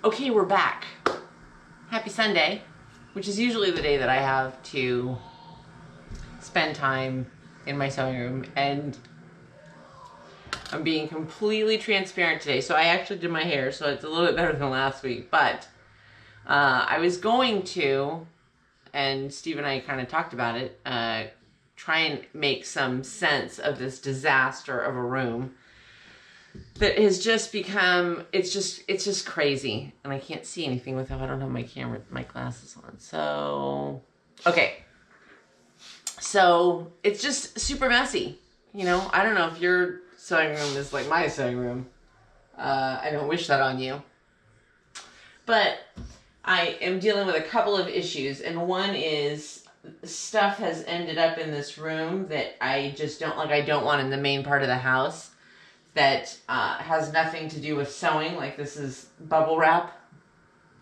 Okay, we're back. Happy Sunday, which is usually the day that I have to spend time in my sewing room, and I'm being completely transparent today. So I actually did my hair, so it's a little bit better than last week, but I was going to, and Steve and I kind of talked about it, try and make some sense of this disaster of a room that has just become, it's just crazy. And I can't see anything without, I don't have my glasses on. So, okay. So it's just super messy. You know, I don't know if your sewing room is like my sewing room. I don't wish that on you. But I am dealing with a couple of issues. And one is stuff has ended up in this room that I just don't like. I don't want in the main part of the house. That has nothing to do with sewing. Like, this is bubble wrap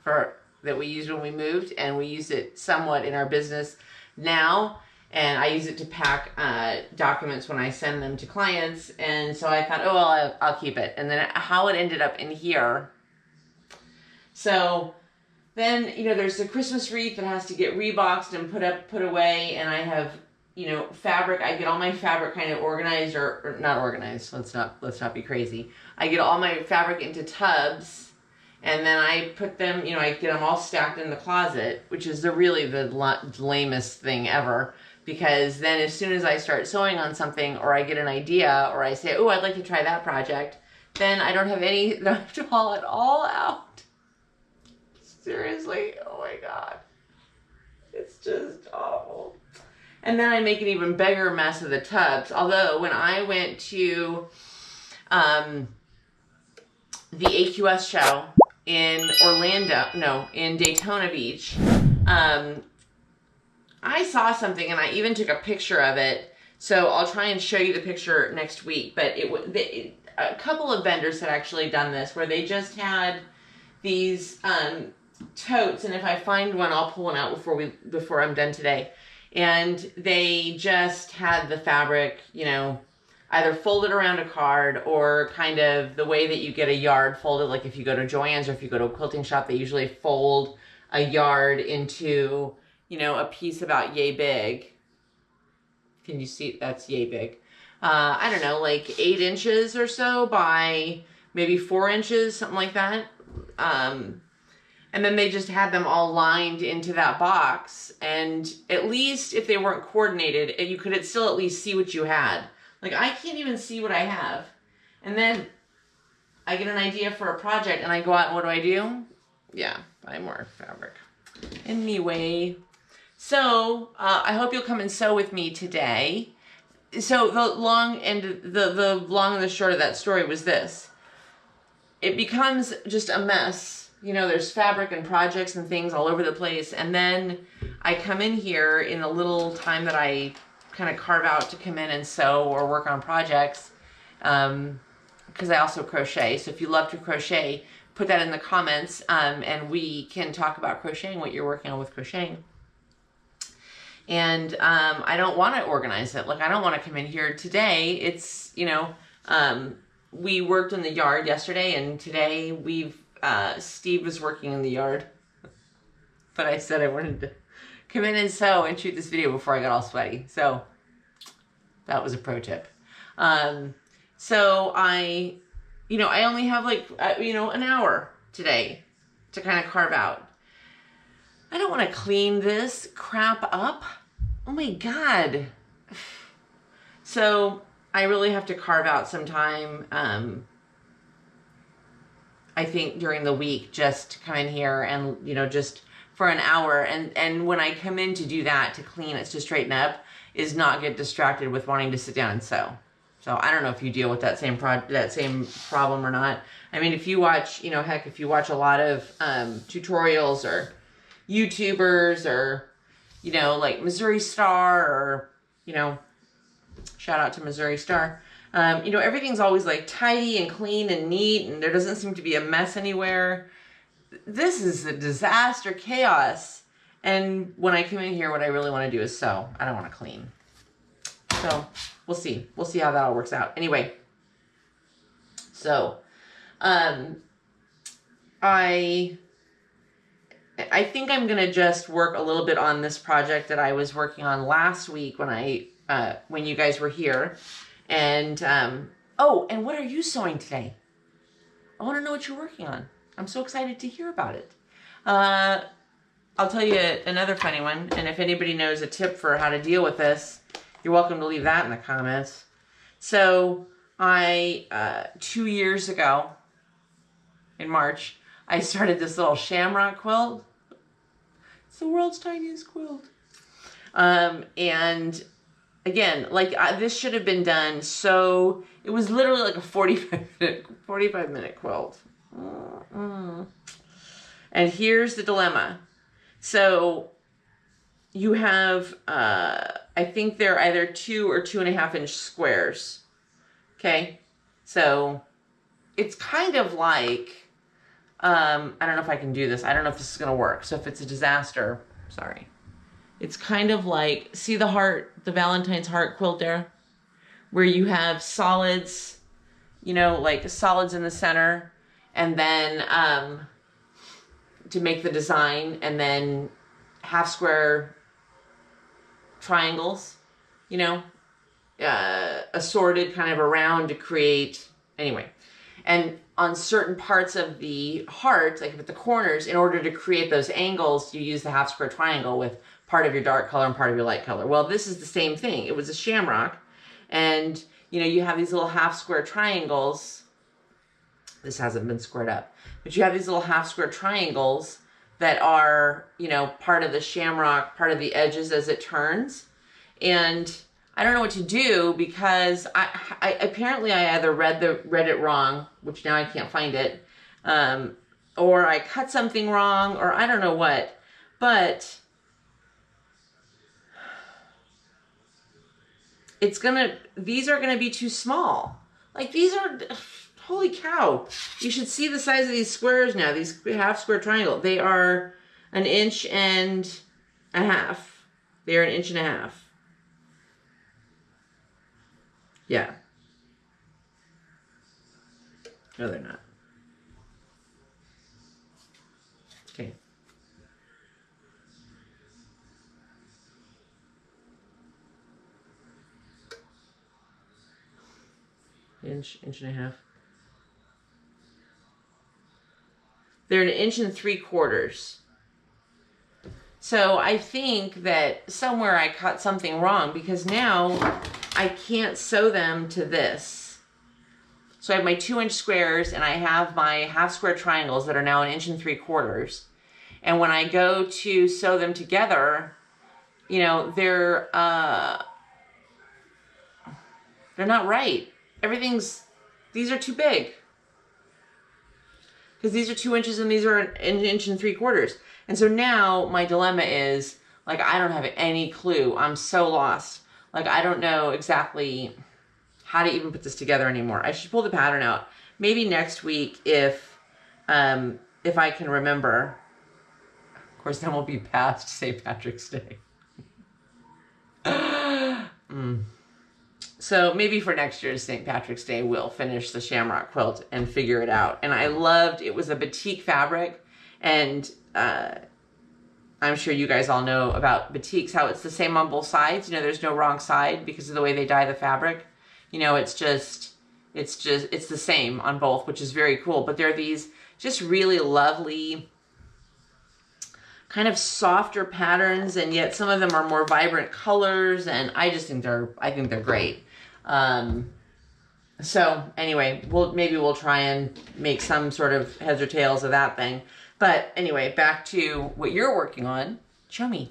that we used when we moved, and we use it somewhat in our business now, and I use it to pack documents when I send them to clients. And so I thought, oh well, I'll keep it. And then how it ended up in here. So then, you know, there's the Christmas wreath that has to get reboxed and put away, and I have, you know, fabric. I get all my fabric kind of organized, or not organized. Let's not be crazy. I get all my fabric into tubs, and then I put them, you know, I get them all stacked in the closet, which is really the lamest thing ever. Because then as soon as I start sewing on something, or I get an idea, or I say, oh, I'd like to try that project, then I don't have to haul it all out. Seriously, oh my God. It's just awful. And then I make an even bigger mess of the tubs. Although when I went to the AQS show in in Daytona Beach, I saw something, and I even took a picture of it. So I'll try and show you the picture next week. But a couple of vendors had actually done this, where they just had these totes, and if I find one, I'll pull one out before I'm done today. And they just had the fabric, you know, either folded around a card, or kind of the way that you get a yard folded. Like if you go to Joann's, or if you go to a quilting shop, they usually fold a yard into, you know, a piece about yay big. Can you see? That's yay big. I don't know, like 8 inches or so by maybe 4 inches, something like that. And then they just had them all lined into that box. And at least if they weren't coordinated, you could still at least see what you had. Like, I can't even see what I have. And then I get an idea for a project, and I go out, and what do? Yeah, buy more fabric. Anyway, so I hope you'll come and sew with me today. So the long and the short of that story was this. It becomes just a mess. You know, there's fabric and projects and things all over the place. And then I come in here in a little time that I kind of carve out to come in and sew or work on projects. Because I also crochet. So if you love to crochet, put that in the comments. And we can talk about crocheting, what you're working on with crocheting. And I don't want to organize it. Like, I don't want to come in here today. It's, you know, we worked in the yard yesterday, and today Steve was working in the yard, but I said I wanted to come in and sew and shoot this video before I got all sweaty. So that was a pro tip. So I only have like, an hour today to kind of carve out. I don't want to clean this crap up. Oh my God. So I really have to carve out some time, I think during the week, just to come in here and, you know, just for an hour. And when I come in to do that, to clean it, to straighten up, is not get distracted with wanting to sit down and sew. So I don't know if you deal with that same problem or not. I mean, if you watch, if you watch a lot of tutorials or YouTubers, or, like Missouri Star, or, shout out to Missouri Star. Everything's always like tidy and clean and neat, and there doesn't seem to be a mess anywhere. This is a disaster, chaos. And when I come in here, what I really want to do is sew. I don't want to clean. So we'll see. We'll see how that all works out. Anyway, so I I think I'm gonna just work a little bit on this project that I was working on last week when you guys were here. And oh, and what are you sewing today? I want to know what you're working on. I'm so excited to hear about it. I'll tell you another funny one, and if anybody knows a tip for how to deal with this, you're welcome to leave that in the comments. So I 2 years ago in March, I started this little shamrock quilt. It's the world's tiniest quilt. And again, like this should have been done. So it was literally like a 45 minute quilt. And here's the dilemma. So you have, I think they're either 2 or 2.5 inch squares. Okay. So it's kind of like, I don't know if I can do this. I don't know if this is going to work. So if it's a disaster, sorry. It's kind of like, see the heart, the Valentine's heart quilt there? Where you have solids, you know, like solids in the center. And then to make the design, and then half square triangles, you know, assorted kind of around to create, anyway. And on certain parts of the heart, like at the corners, in order to create those angles, you use the half square triangle with part of your dark color and part of your light color. Well, this is the same thing. It was a shamrock, and you know, you have these little half square triangles. This hasn't been squared up, but you have these little half square triangles that are, you know, part of the shamrock, part of the edges as it turns. And I don't know what to do, because I apparently I either read it wrong, which now I can't find it, or I cut something wrong, or I don't know what, but these are gonna be too small. Like these are, holy cow. You should see the size of these squares now, these half square triangle. They are 1.5 inches. They are 1.5 inches. Yeah. No, they're not. Okay. Inch and a half. They're 1.75 inches. So I think that somewhere I cut something wrong, because now I can't sew them to this. So I have my 2-inch squares, and I have my half square triangles that are now 1.75 inches. And when I go to sew them together, you know, they're not right. These are too big. Because these are 2 inches and these are 1.75 inches. And so now my dilemma is, like, I don't have any clue. I'm so lost. Like, I don't know exactly how to even put this together anymore. I should pull the pattern out. Maybe next week if I can remember. Of course, then we'll be past St. Patrick's Day. So maybe for next year's St. Patrick's Day, we'll finish the shamrock quilt and figure it out. And I loved, it was a batik fabric, and I'm sure you guys all know about batiks, how it's the same on both sides. You know, there's no wrong side because of the way they dye the fabric. You know, it's the same on both, which is very cool. But there are these just really lovely, kind of softer patterns, and yet some of them are more vibrant colors, and I just think they're great. So anyway, maybe we'll try and make some sort of heads or tails of that thing. But anyway, back to what you're working on. Show me.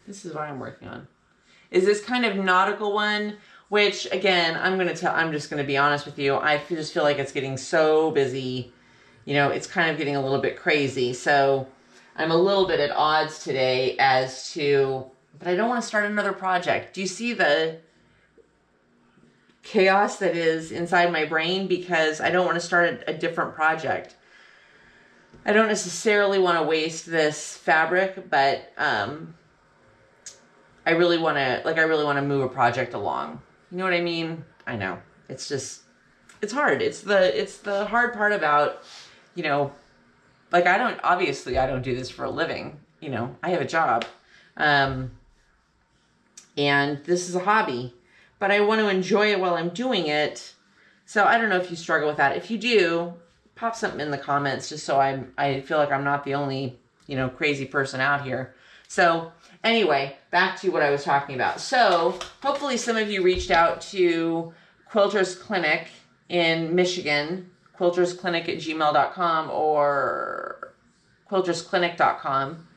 This is what I'm working on. Is this kind of nautical one, which again, I'm just gonna be honest with you. I just feel like it's getting so busy. You know, it's kind of getting a little bit crazy. So I'm a little bit at odds today as to, but I don't want to start another project. Do you see the chaos that is inside my brain? Because I don't want to start a different project. I don't necessarily want to waste this fabric, but I really want to move a project along. You know what I mean? I know. It's it's hard. It's the hard part about, you know, like obviously I don't do this for a living, you know, I have a job. And this is a hobby, but I want to enjoy it while I'm doing it. So I don't know if you struggle with that. If you do, pop something in the comments just so I feel like I'm not the only, you know, crazy person out here. So anyway, back to what I was talking about. So hopefully some of you reached out to Quilters Clinic in Michigan, quiltersclinic@gmail.com or quiltersclinic.com.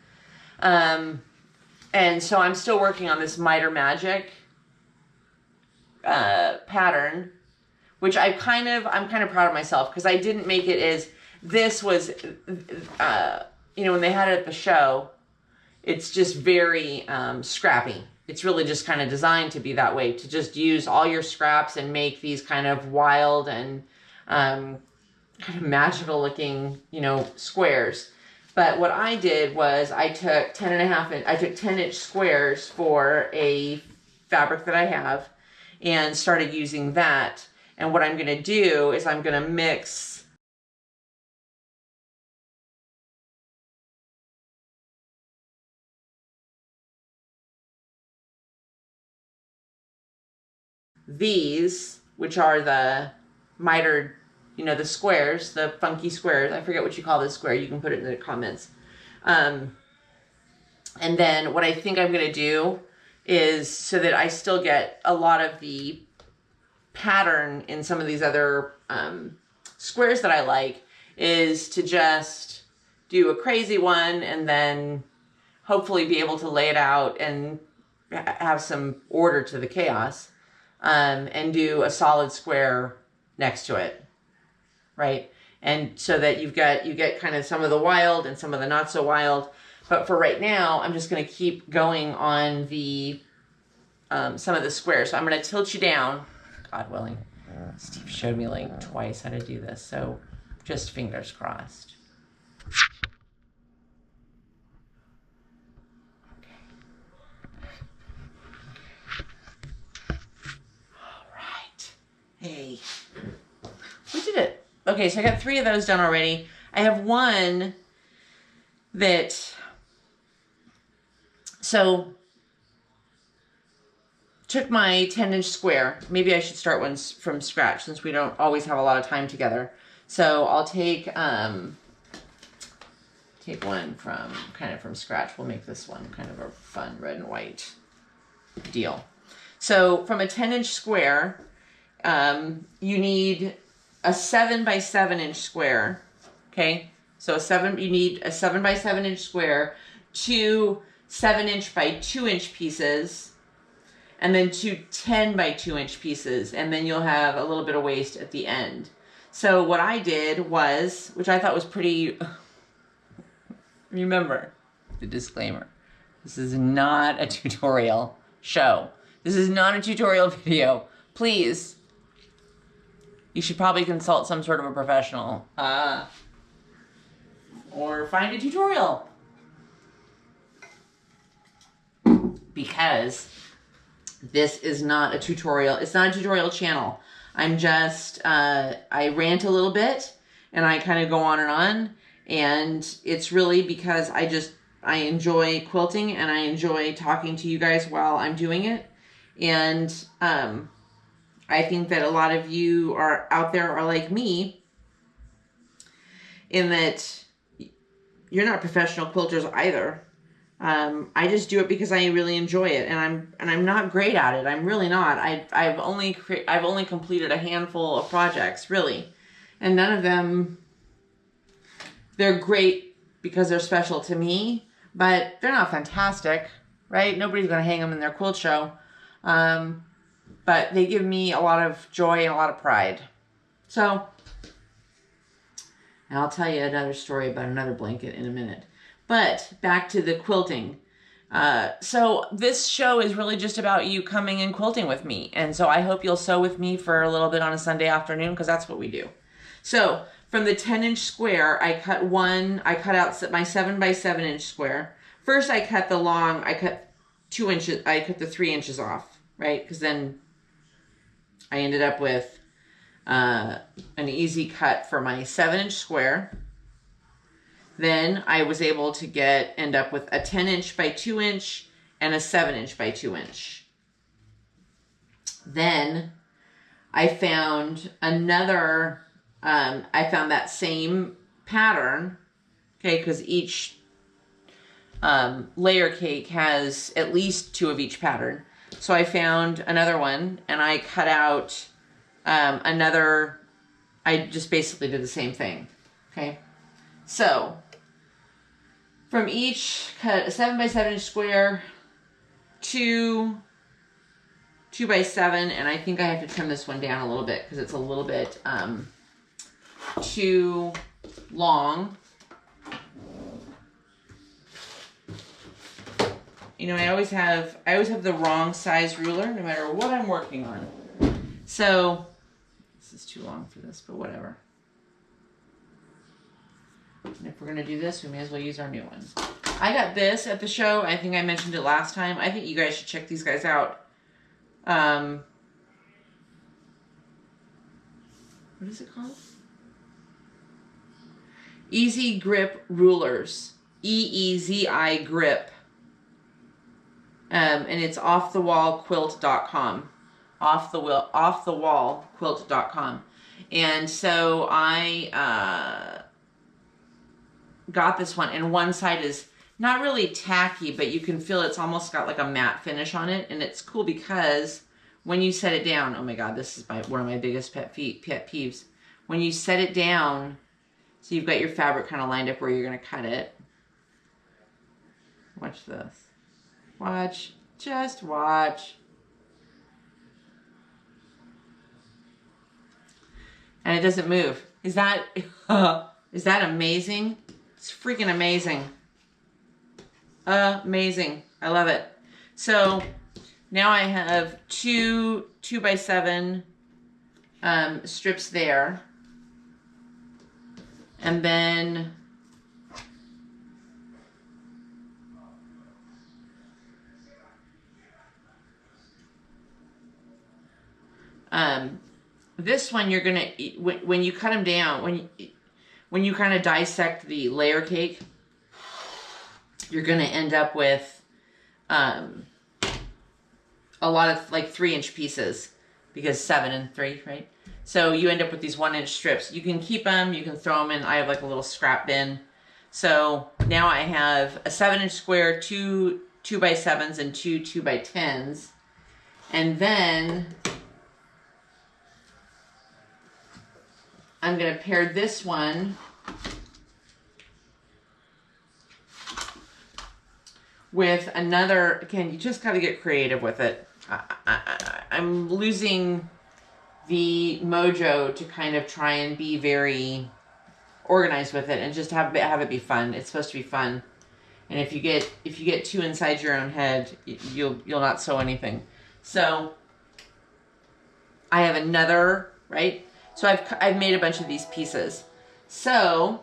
And so I'm still working on this Miter Magic pattern, which I'm kind of proud of myself because I didn't make it as, this was, you know, when they had it at the show, it's just very scrappy. It's really just kind of designed to be that way, to just use all your scraps and make these kind of wild and kind of magical looking, you know, squares. But what I did was I took 10-inch squares for a fabric that I have and started using that. And what I'm going to do is I'm going to mix these, which are the mitered, you know, the squares, the funky squares. I forget what you call this square. You can put it in the comments. And then what I think I'm going to do is, so that I still get a lot of the pattern in some of these other squares that I like, is to just do a crazy one and then hopefully be able to lay it out and have some order to the chaos, and do a solid square next to it, right? And so that you get kind of some of the wild and some of the not so wild. But for right now, I'm just going to keep going on the some of the squares. So I'm going to tilt you down, God willing. Steve showed me like twice how to do this, so just fingers crossed. All right. Hey, we did it. Okay, so I got 3 of those done already. I have one that, so took my 10-inch square. Maybe I should start one from scratch since we don't always have a lot of time together. So I'll take one from scratch. We'll make this one kind of a fun red and white deal. So from a 10-inch square, you need a 7 by 7 inch square. Okay, so you need a 7 by 7 inch square, 2 7-inch by 2-inch pieces, and then 2 10 by 2-inch pieces, and then you'll have a little bit of waste at the end. So what I did was, which I thought was pretty, remember the disclaimer, this is not a tutorial show. This is not a tutorial video. Please, you should probably consult some sort of a professional, or find a tutorial, because this is not a tutorial. It's not a tutorial channel. I'm just, I rant a little bit and I kind of go on and on. And it's really because I enjoy quilting and I enjoy talking to you guys while I'm doing it. And I think that a lot of you are out there are like me, in that you're not professional quilters either. I just do it because I really enjoy it, and I'm not great at it. I'm really not. I've only completed a handful of projects, really, and none of them, they're great because they're special to me, but they're not fantastic, right? Nobody's gonna hang them in their quilt show, but they give me a lot of joy and a lot of pride. So, and I'll tell you another story about another blanket in a minute. But back to the quilting. So this show is really just about you coming and quilting with me. And so I hope you'll sew with me for a little bit on a Sunday afternoon, because that's what we do. So from the 10-inch square, I cut out my 7 by 7 inch square. First I cut I cut 2 inches, I cut the 3 inches off, right? Because then I ended up with an easy cut for my 7-inch square. Then I was able to end up with a 10-inch by 2-inch and a 7-inch by 2-inch. Then I found another, I found that same pattern, okay, because each layer cake has at least 2 of each pattern. So I found another one and I cut out another, I just basically did the same thing, okay? So from each, cut a 7 by 7 inch square, 2 by 7, and I think I have to trim this one down a little bit because it's a little bit too long. You know, I always have the wrong size ruler no matter what I'm working on. So this is too long for this, but whatever. And if we're gonna do this, we may as well use our new one. I got this at the show. I think I mentioned it last time. I think you guys should check these guys out. What is it called? Easy Grip Rulers. EEZI Grip. And it's offthewallquilt.com. Offthewallquilt.com. And so I got this one, and one side is not really tacky, but you can feel it's almost got like a matte finish on it, and it's cool because when you set it down, oh my god, this is one of my biggest pet peeves. When you set it down, so you've got your fabric kind of lined up where you're going to cut it. Watch this. Watch. Just watch. And it doesn't move. Is that amazing? It's freaking amazing. Amazing. I love it. So now I have two 2 by 7 strips there. And then this one you're gonna, when you cut them down, when you kind of dissect the layer cake, you're gonna end up with a lot of like 3-inch pieces, because 7 and 3, right? So you end up with these 1-inch strips. You can keep them, you can throw them in. I have like a little scrap bin. So now I have a 7-inch square, 2 2 by 7s and 2 2 by 10s. And then I'm going to pair this one with another. Again, you just got to get creative with it. I'm losing the mojo to kind of try and be very organized with it and just have it be fun. It's supposed to be fun. And if you get too inside your own head, you'll not sew anything. So I have another, right? So I've made a bunch of these pieces. So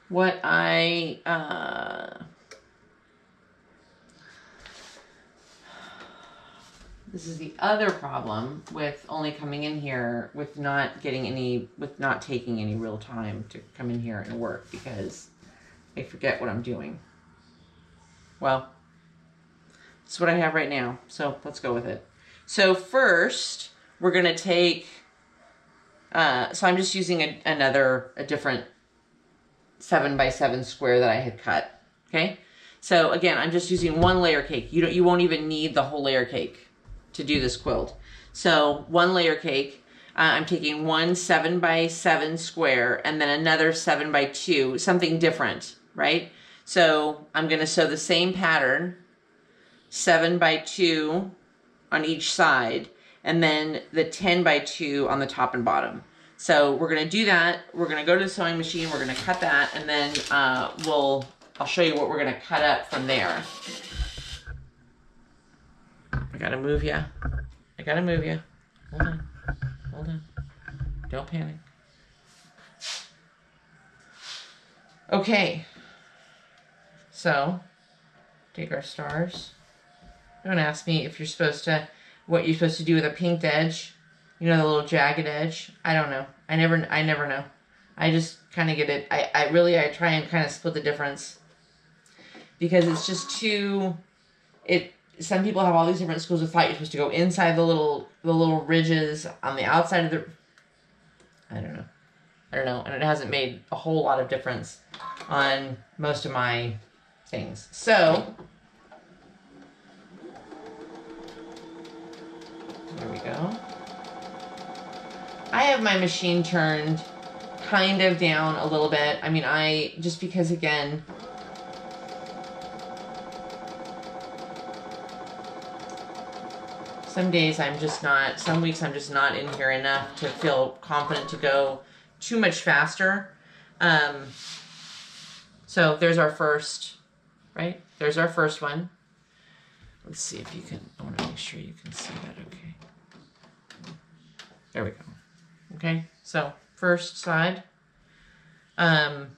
what this is the other problem with only coming in here with not taking any real time to come in here and work, because I forget what I'm doing. Well, it's what I have right now, so let's go with it. So first, we're gonna take, so I'm just using a different 7 by 7 square that I had cut, okay? So again, I'm just using one layer cake. You won't even need the whole layer cake to do this quilt. So one layer cake, I'm taking one 7 by 7 square and then another 7 by 2, something different, right? So I'm gonna sew the same pattern, 7 by 2 on each side, and then the 10 by 2 on the top and bottom. So we're gonna do that. We're gonna go to the sewing machine, we're gonna cut that, and then I'll show you what we're gonna cut up from there. I gotta move ya. I gotta move ya. Hold on. Hold on. Don't panic. Okay. So, take our stars. Don't ask me if you're supposed to, what you're supposed to do with a pinked edge. You know, the little jagged edge. I don't know. I never know. I just kind of get it. I try and kind of split the difference. Because it's just too, some people have all these different schools of thought. You're supposed to go inside the little ridges on the outside of the, I don't know. And it hasn't made a whole lot of difference on most of my things. So, there we go. I have my machine turned kind of down a little bit. I mean, just because, again, some days some weeks I'm just not in here enough to feel confident to go too much faster. So there's our first, right? There's our first one. Let's see if you can, I want to make sure you can see that okay. There we go. Okay, so first side. And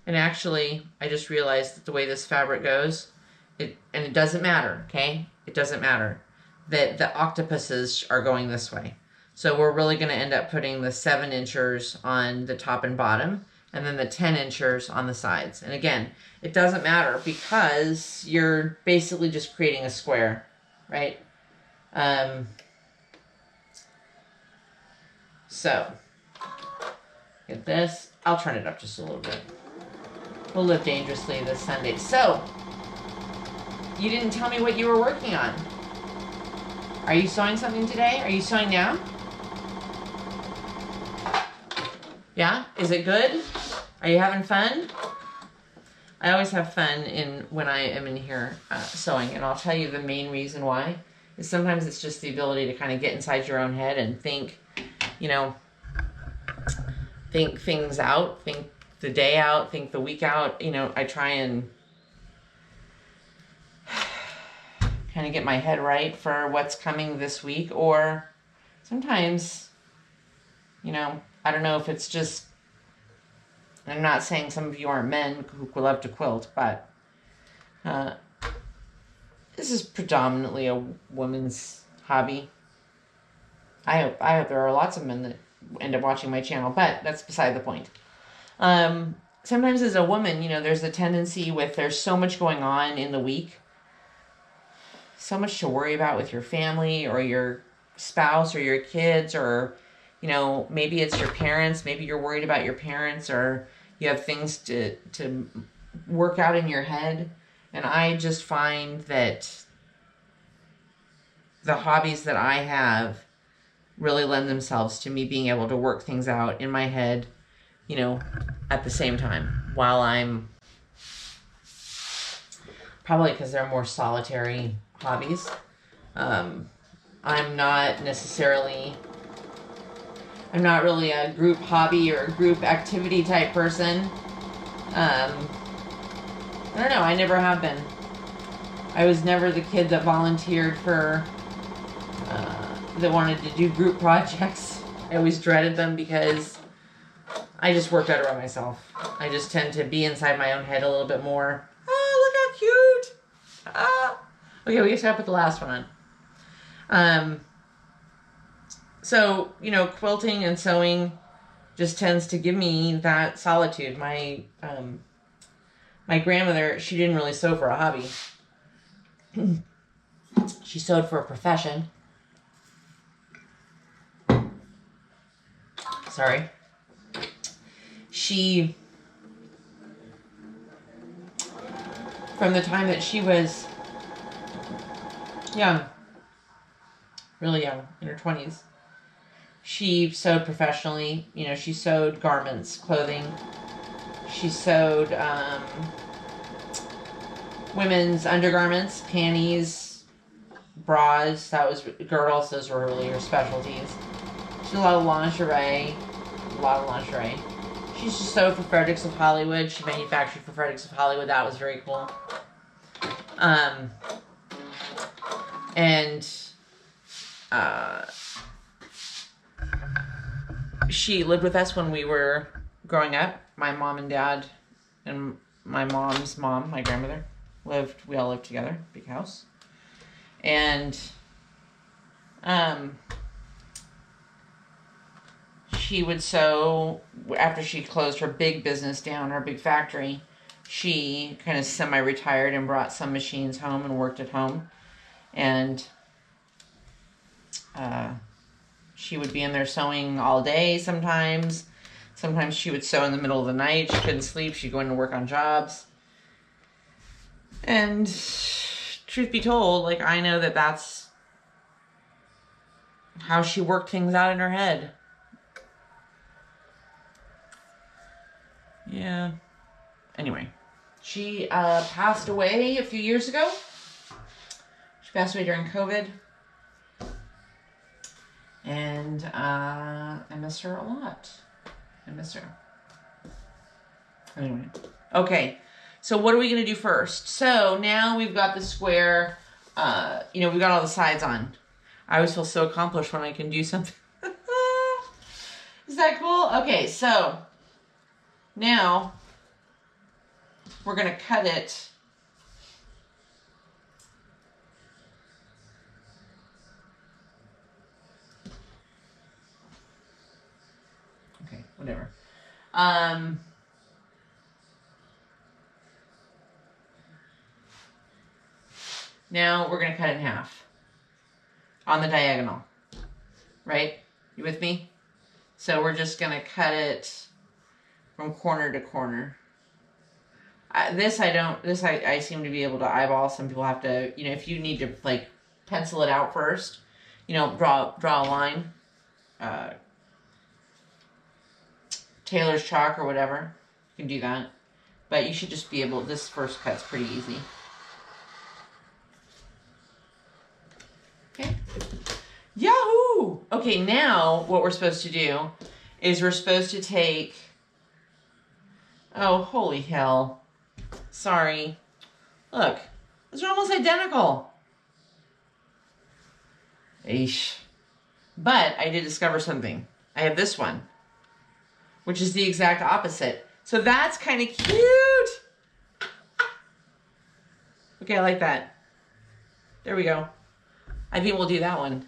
actually, I just realized that the way this fabric goes, it doesn't matter, okay? It doesn't matter that the octopuses are going this way. So we're really going to end up putting the 7 inchers on the top and bottom, and then the 10 inchers on the sides. And again, it doesn't matter because you're basically just creating a square, right? So, get this. I'll turn it up just a little bit. We'll live dangerously this Sunday. So, you didn't tell me what you were working on. Are you sewing something today? Are you sewing now? Yeah? Is it good? Are you having fun? I always have fun when I am in here sewing, and I'll tell you the main reason why is sometimes it's just the ability to kind of get inside your own head and think, think things out, think the day out, think the week out. I try and kind of get my head right for what's coming this week, or sometimes, I don't know if it's just, I'm not saying some of you aren't men who love to quilt, but this is predominantly a woman's hobby. I hope there are lots of men that end up watching my channel, but that's beside the point. Sometimes as a woman, there's a tendency there's so much going on in the week, so much to worry about with your family or your spouse or your kids, or maybe it's your parents, maybe you're worried about your parents, or you have things to work out in your head. And I just find that the hobbies that I have really lend themselves to me being able to work things out in my head, at the same time, while I'm, probably because they're more solitary hobbies. I'm not really a group hobby or a group activity type person. I don't know, I never have been. I was never the kid that volunteered for, that wanted to do group projects. I always dreaded them because I just work better by myself. I just tend to be inside my own head a little bit more. Oh, look how cute! Ah. Okay, we just gotta put the last one on. So, quilting and sewing just tends to give me that solitude. My grandmother, she didn't really sew for a hobby. She sewed for a profession. Sorry. She, from the time that she was young, really young, in her 20s, she sewed professionally. She sewed garments, clothing. She sewed women's undergarments, panties, bras. That was girdles. Those were really her specialties. She did a lot of lingerie. She used to sew for Fredericks of Hollywood. She manufactured for Fredericks of Hollywood. That was very cool. She lived with us when we were growing up. My mom and dad and my mom's mom, my grandmother, we all lived together, big house. And she would sew, after she closed her big business down, her big factory, she kind of semi-retired and brought some machines home and worked at home. And she would be in there sewing all day sometimes. Sometimes she would sew in the middle of the night. She couldn't sleep. She'd go in to work on jobs. And truth be told, like, I know that that's how she worked things out in her head. Yeah. Anyway, she passed away a few years ago. She passed away during COVID. And I miss her a lot. I miss her. Anyway. Okay. So what are we going to do first? So now we've got the square, we've got all the sides on. I always feel so accomplished when I can do something. Is that cool? Okay, so now we're going to cut it. Okay, whatever. Now we're going to cut it in half on the diagonal, right? You with me? So we're just going to cut it from corner to corner. I seem to be able to eyeball. Some people have to, if you need to like pencil it out first, draw a line, Taylor's chalk or whatever, you can do that. But you should just be able, this first cut's pretty easy. Okay. Yahoo! Okay, now what we're supposed to do is we're supposed to take, oh, holy hell. Sorry. Look, those are almost identical. Eesh. But I did discover something. I have this one, which is the exact opposite. So that's kind of cute. Okay, I like that. There we go. I think we'll do that one.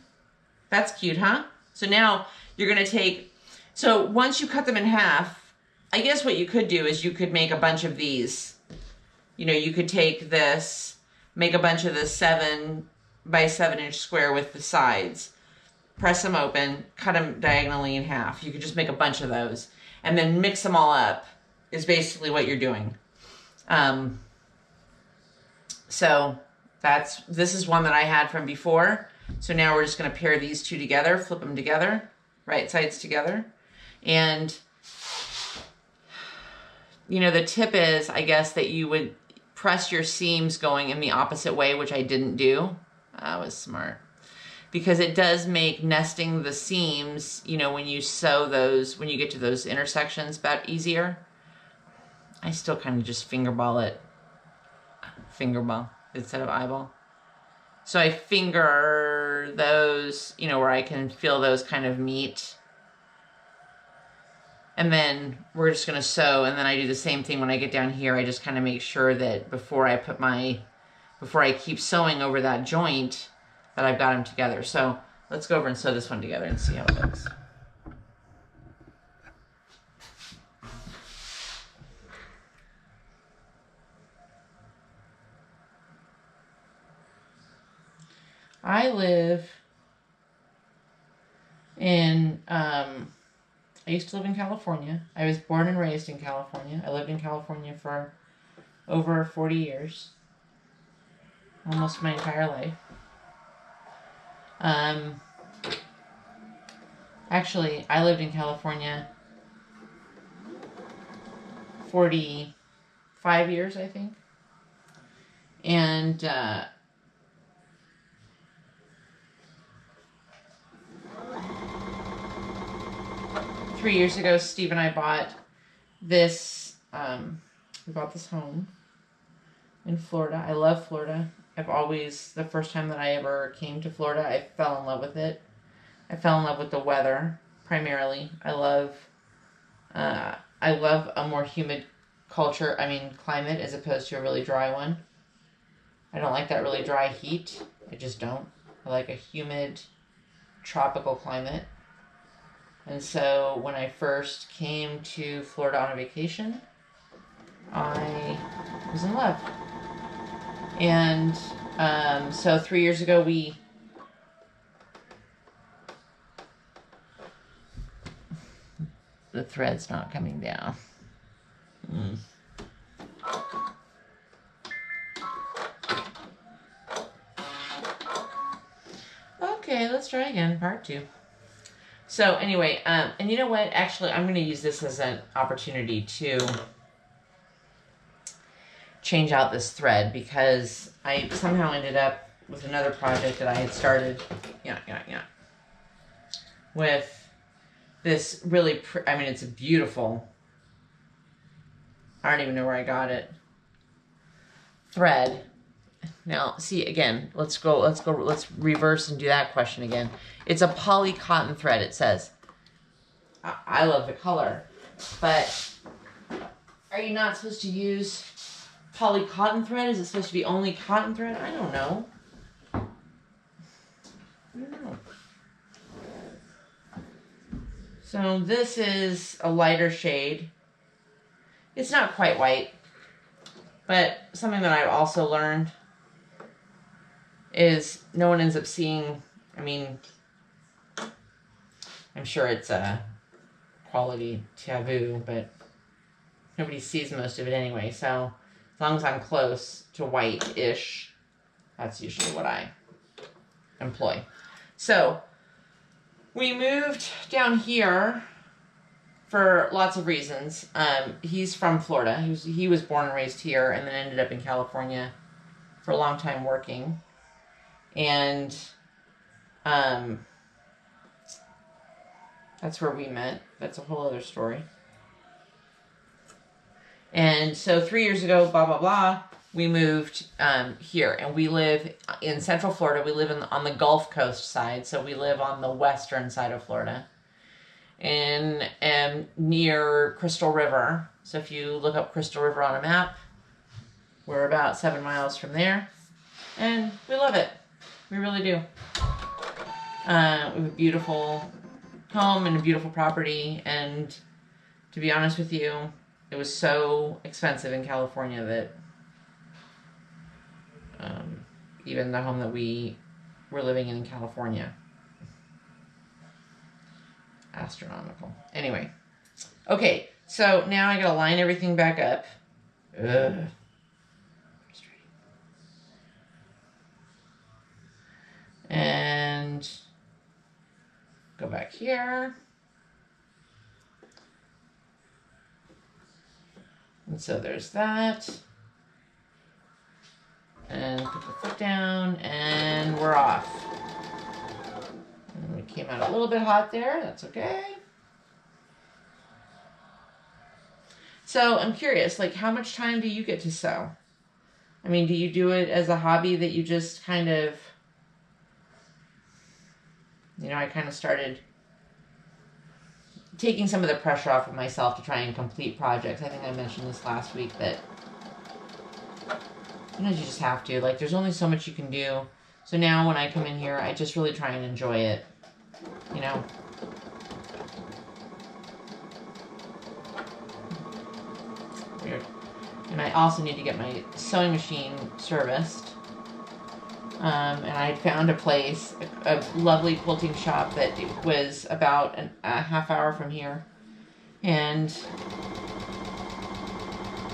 That's cute, huh? So now you're going to take, so once you cut them in half, I guess what you could do is you could make a bunch of these. You could take this, make a bunch of the 7 by 7 inch square with the sides, press them open, cut them diagonally in half. You could just make a bunch of those and then mix them all up is basically what you're doing. So this is one that I had from before. So now we're just going to pair these two together, flip them together, right sides together. And, the tip is, I guess, that you would press your seams going in the opposite way, which I didn't do. I was smart. Because it does make nesting the seams, when you sew those, when you get to those intersections, about easier. I still kind of just fingerball it. Fingerball instead of eyeball. So I finger those, where I can feel those kind of meet. And then we're just going to sew, and then I do the same thing when I get down here. I just kind of make sure that before I keep sewing over that joint, that I've got them together. So let's go over and sew this one together and see how it looks. I live in, I used to live in California. I was born and raised in California. I lived in California for over 40 years. Almost my entire life. Actually, I lived in California 45 years, I think. And, 3 years ago, Steve and I bought this, we bought this home in Florida. I love Florida. The first time that I ever came to Florida, I fell in love with it. I fell in love with the weather, primarily. I love a more humid climate as opposed to a really dry one. I don't like that really dry heat. I just don't. I like a humid, tropical climate. And so when I first came to Florida on a vacation, I was in love. And so 3 years ago, the thread's not coming down. Okay, let's try again, part 2. So anyway, and you know what? Actually, I'm going to use this as an opportunity to change out this thread because I somehow ended up with another project that I had started. With this really, it's a beautiful, I don't even know where I got it, thread. Now, see, again, let's reverse and do that question again. It's a poly cotton thread, it says. I love the color, but are you not supposed to use poly cotton thread? Is it supposed to be only cotton thread? I don't know. So this is a lighter shade. It's not quite white, but something that I've also learned is no one ends up seeing, I'm sure it's a quality taboo, but nobody sees most of it anyway. So as long as I'm close to white-ish, that's usually what I employ. So we moved down here for lots of reasons. He's from Florida. He was born and raised here and then ended up in California for a long time working. And that's where we met. That's a whole other story. And so 3 years ago, blah, blah, blah, we moved here. And we live in Central Florida. We live on the Gulf Coast side. So we live on the western side of Florida. And near Crystal River. So if you look up Crystal River on a map, we're about 7 miles from there. And we love it. We really do. We have a beautiful home and a beautiful property. And to be honest with you, it was so expensive in California that even the home that we were living in California, astronomical. Anyway, okay, so now I gotta line everything back up. Ugh. And go back here. And so there's that. And put the foot down, and we're off. And we came out a little bit hot there. That's okay. So I'm curious, like, how much time do you get to sew? I mean, do you do it as a hobby that you just kind of, I kind of started taking some of the pressure off of myself to try and complete projects. I think I mentioned this last week that sometimes you just have to. Like, there's only so much you can do. So now when I come in here, I just really try and enjoy it. Weird. And I also need to get my sewing machine serviced. And I found a place, a lovely quilting shop that was about a half hour from here. And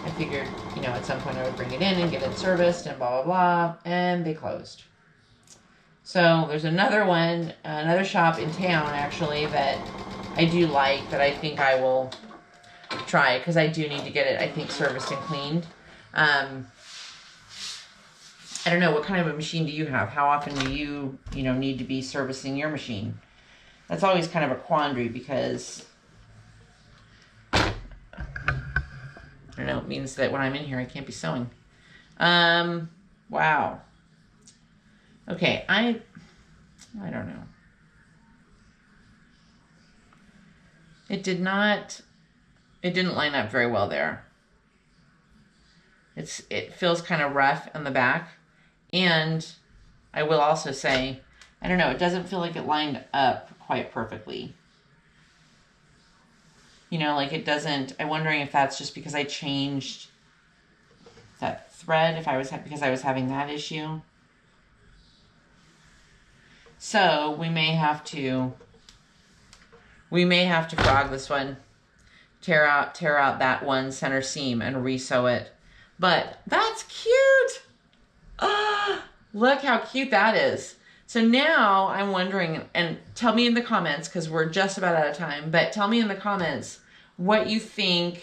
I figured, at some point I would bring it in and get it serviced and blah, blah, blah. And they closed. So there's another shop in town, actually, that I do like, that I think I will try, because I do need to get it, I think, serviced and cleaned. I don't know, what kind of a machine do you have? How often do you, need to be servicing your machine? That's always kind of a quandary, because I don't know, it means that when I'm in here, I can't be sewing. Wow. Okay, I don't know. It didn't line up very well there. It feels kind of rough on the back. And I will also say, I don't know, it doesn't feel like it lined up quite perfectly. You know, like it doesn't, I'm wondering if that's just because I changed that thread, because I was having that issue. So we may have to frog this one, tear out that one center seam and re-sew it. But that's cute. Ah, look how cute that is. So now I'm wondering, and tell me in the comments, because we're just about out of time, but tell me in the comments what you think.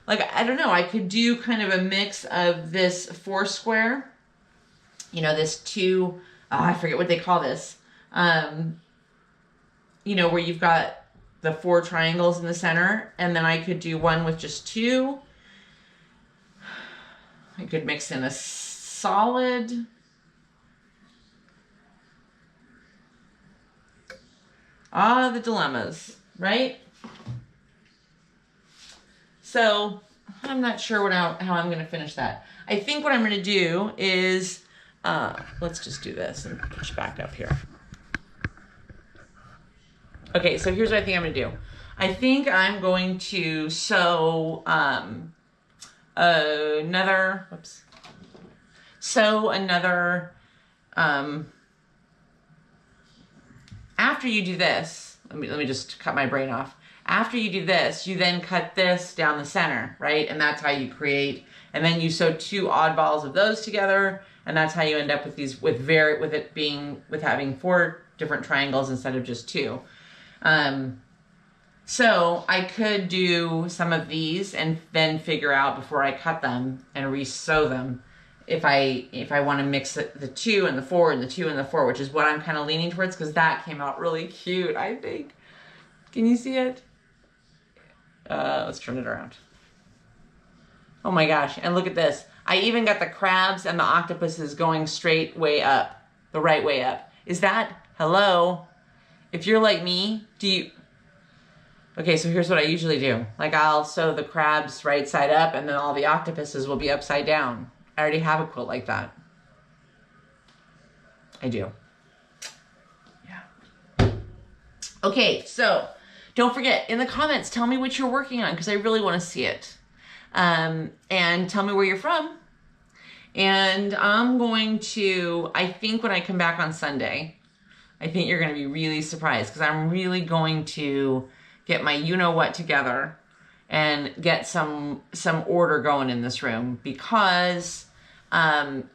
Like, I don't know, I could do kind of a mix of this 4 square, you know, this 2, I forget what they call this, you know, where you've got the 4 triangles in the center, and then I could do one with just 2. I could mix in a solid. Ah, the dilemmas, right? So I'm not sure how I'm going to finish that. I think what I'm going to do is, let's just do this and push back up here. Okay, so here's what I think I'm going to do. I think I'm going to sew another, after you do this, let me just cut my brain off. After you do this, you then cut this down the center, right? And that's how you create, and then you sew 2 oddballs of those together, and that's how you end up with these, with having 4 different triangles instead of just 2. So I could do some of these and then figure out before I cut them and re-sew them if I want to mix the 2 and the 4 and the 2 and the 4, which is what I'm kind of leaning towards, because that came out really cute, I think. Can you see it? Let's turn it around. Oh my gosh, and look at this. I even got the crabs and the octopuses going straight way up, the right way up. Is that, hello? If you're like me, okay, so here's what I usually do. Like, I'll sew the crabs right side up, and then all the octopuses will be upside down. I already have a quilt like that. I do. Yeah. Okay, so don't forget, in the comments, tell me what you're working on, because I really want to see it. And tell me where you're from. And I'm going to, I think when I come back on Sunday, I think you're going to be really surprised, because I'm really going to get my you-know-what together and get some order going in this room, because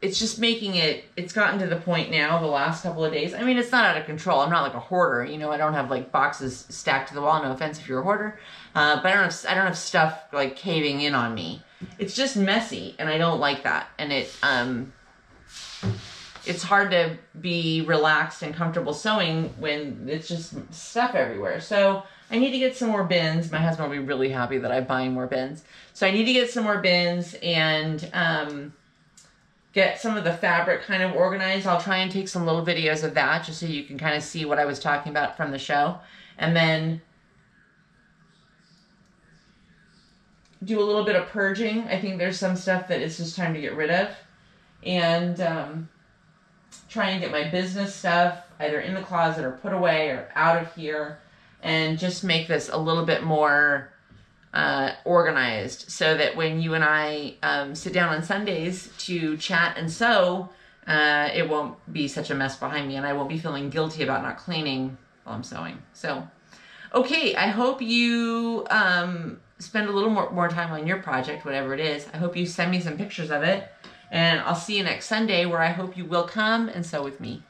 it's just making it, it's gotten to the point now the last couple of days. I mean, it's not out of control. I'm not like a hoarder, you know, I don't have like boxes stacked to the wall. No offense if you're a hoarder. But I don't have stuff like caving in on me. It's just messy, and I don't like that. And it's hard to be relaxed and comfortable sewing when it's just stuff everywhere. So I need to get some more bins. My husband will be really happy that I'm buying more bins. So I need to get some more bins and get some of the fabric kind of organized. I'll try and take some little videos of that just so you can kind of see what I was talking about from the show. And then do a little bit of purging. I think there's some stuff that it's just time to get rid of. And try and get my business stuff either in the closet or put away or out of here, and just make this a little bit more organized, so that when you and I sit down on Sundays to chat and sew, it won't be such a mess behind me, and I won't be feeling guilty about not cleaning while I'm sewing. So, okay, I hope you spend a little more time on your project, whatever it is. I hope you send me some pictures of it, and I'll see you next Sunday, where I hope you will come and sew with me.